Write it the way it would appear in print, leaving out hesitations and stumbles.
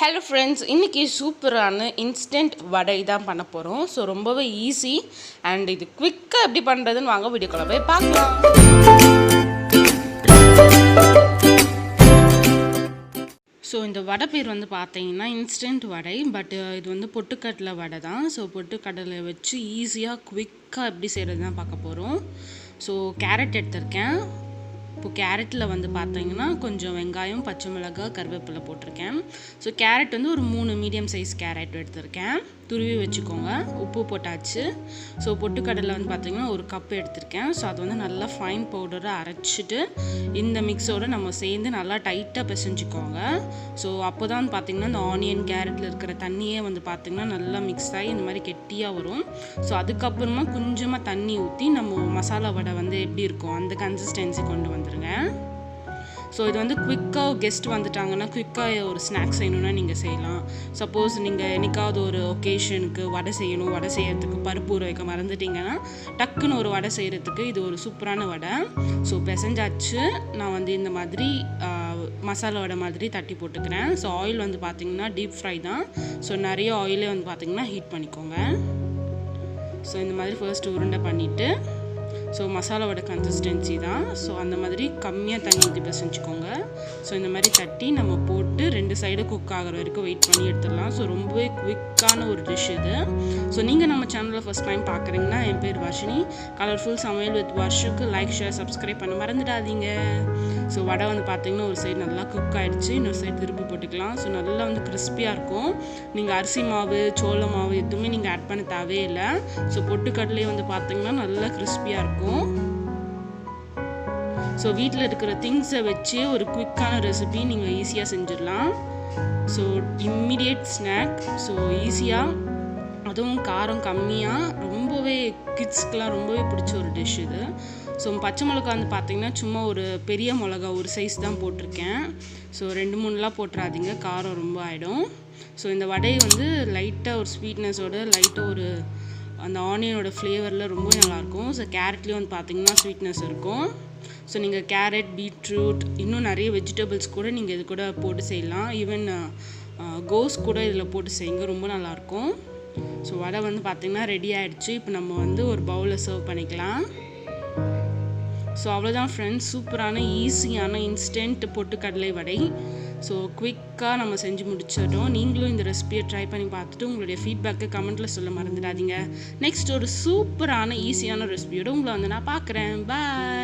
Hello friends, இன்னைக்கு சூப்பரான instant வடை தான் பண்ண போகிறோம். ஸோ ரொம்பவே ஈஸி அண்ட் இது குவிக்காக எப்படி பண்ணுறதுன்னு வாங்க வீடியோக்குள்ள போய் பார்க்கலாம். ஸோ இந்த வடை பேர் வந்து பார்த்தீங்கன்னா இன்ஸ்டன்ட் வடை, பட் இது வந்து பொட்டுக்கடலை வடை தான். ஸோ பொட்டுக்கடலை வச்சு ஈஸியாக குவிக்காக எப்படி செய்கிறது தான் பார்க்க போகிறோம். ஸோ கேரட் எடுத்திருக்கேன். இப்போ கேரட்டில் வந்து பார்த்தீங்கன்னா கொஞ்சம் வெங்காயம், பச்சை மிளகாய், கருவேப்பிலை போட்டிருக்கேன். ஸோ கேரட் வந்து ஒரு 3 மீடியம் சைஸ் கேரட் எடுத்திருக்கேன். துருவி வச்சுக்கோங்க. உப்பு போட்டாச்சு. ஸோ பொட்டுக்கடலை வந்து பார்த்தீங்கன்னா ஒரு கப் எடுத்திருக்கேன். ஸோ அது வந்து நல்லா ஃபைன் பவுடராக அரைச்சிட்டு இந்த மிக்ஸோடு நம்ம சேர்ந்து நல்லா டைட்டாக பிசைஞ்சிக்கோங்க. ஸோ அப்போ தான் பார்த்தீங்கன்னா இந்த ஆனியன் கேரட்டில் இருக்கிற தண்ணியே வந்து பார்த்திங்கன்னா நல்லா மிக்ஸ் ஆகி இந்த மாதிரி கெட்டியாக வரும். ஸோ அதுக்கப்புறமா கொஞ்சமாக தண்ணி ஊற்றி நம்ம மசாலா வடை வந்து எப்படி இருக்கும் அந்த கன்சிஸ்டன்சி கொண்டு வந்துடுங்க. ஸோ இது வந்து குவிக்காக கெஸ்ட் வந்துட்டாங்கன்னா குவிக்காக ஒரு ஸ்நாக்ஸ் செய்யணுன்னா நீங்கள் செய்யலாம். சப்போஸ் நீங்கள் என்னைக்காவது ஒரு ஒகேஷனுக்கு வடை செய்யணும், வடை செய்யறதுக்கு பருப்பு ஊற வைக்க மறந்துட்டிங்கன்னா டக்குன்னு ஒரு வடை செய்கிறதுக்கு இது ஒரு சூப்பரான வடை. ஸோ பிசைஞ்சாச்சு. நான் வந்து இந்த மாதிரி மசாலா வடை மாதிரி தட்டி போட்டுக்கிறேன். ஸோ ஆயில் வந்து பார்த்திங்கன்னா டீப் ஃப்ரை தான். ஸோ நிறைய ஆயிலே வந்து பார்த்திங்கன்னா ஹீட் பண்ணிக்கோங்க. ஸோ இந்த மாதிரி ஃபர்ஸ்ட் உருண்டை பண்ணிவிட்டு ஸோ மசாலாவோட கன்சிஸ்டன்சி தான். ஸோ அந்த மாதிரி கம்மியாக தண்ணி ஊற்றி பிசைஞ்சிக்கோங்க. ஸோ இந்த மாதிரி தட்டி நம்ம போட்டு 2 சைடு குக் ஆகிற வரைக்கும் வெயிட் பண்ணி எடுத்துடலாம். ஸோ ரொம்பவே குவிக்கான ஒரு டிஷ் இது. ஸோ நீங்கள் நம்ம சேனலில் ஃபஸ்ட் டைம் பார்க்குறீங்கன்னா என் பேர் வர்ஷினி. கலர்ஃபுல் சமையல் வித் வர்ஷுக்கு லைக், ஷேர், சப்ஸ்கிரைப் பண்ண மறந்துடாதீங்க. ஸோ வடை வந்து பார்த்திங்கன்னா ஒரு சைடு நல்லா குக் ஆகிடுச்சு, இன்னொரு சைடு திருப்பி போட்டுக்கலாம். ஸோ நல்லா வந்து கிறிஸ்பியாக இருக்கும். நீங்கள் அரிசி மாவு, சோள மாவு எதுவுமே நீங்கள் ஆட் பண்ண தேவையில்லை. ஸோ பொட்டுக்கடலையே வந்து பார்த்திங்கன்னா நல்லா கிறிஸ்பியாக இருக்கும். ஸோ வீட்டில் இருக்கிற திங்ஸை வச்சு ஒரு குவிக்கான ரெசிபி நீங்கள் ஈஸியாக செஞ்சிடலாம். So immediate snack. ஸோ ஈஸியாக, அதுவும் காரம் கம்மியாக, ரொம்பவே கிட்ஸ்க்கெலாம் ரொம்பவே பிடிச்ச ஒரு டிஷ் இது. ஸோ பச்சை மிளகா வந்து பார்த்திங்கன்னா சும்மா ஒரு பெரிய மிளகா ஒரு சைஸ் தான் போட்டிருக்கேன். ஸோ 2-3லாம் போட்டுறாதீங்க, காரம் ரொம்ப ஆகிடும். ஸோ இந்த வடை வந்து லைட்டாக ஒரு ஸ்வீட்னஸோட லைட்டாக ஒரு அந்த ஆனியனோட ஃப்ளேவரில் ரொம்ப நல்லாயிருக்கும். ஸோ கேரட்லேயும் வந்து பார்த்திங்கன்னா ஸ்வீட்னஸ் இருக்கும். ஸோ நீங்கள் கேரட், பீட்ரூட், இன்னும் நிறைய வெஜிடபிள்ஸ் கூட நீங்கள் இது கூட போட்டு செய்யலாம். ஈவன் கோஸ் கூட இதில் போட்டு செய்யுங்க, ரொம்ப நல்லாயிருக்கும். ஸோ வடை வந்து பார்த்திங்கன்னா ரெடி ஆகிடுச்சு. இப்போ நம்ம வந்து ஒரு பவுலில் சர்வ் பண்ணிக்கலாம். ஸோ அவ்வளோதான் ஃப்ரெண்ட்ஸ், சூப்பரான ஈஸியான இன்ஸ்டன்ட் பொட்டுக்கடலை வடை. ஸோ குவிக்காக நம்ம செஞ்சு முடிச்சிடறோம். நீங்களும் இந்த ரெசிபியை ட்ரை பண்ணி பார்த்துட்டு உங்களுடைய ஃபீட்பேக்கை கமெண்ட்டில் சொல்ல மறந்துடாதீங்க. நெக்ஸ்ட் ஒரு சூப்பரான ஈஸியான ரெசிபியோடு உங்களை வந்து நான் பார்க்குறேன். பாய்.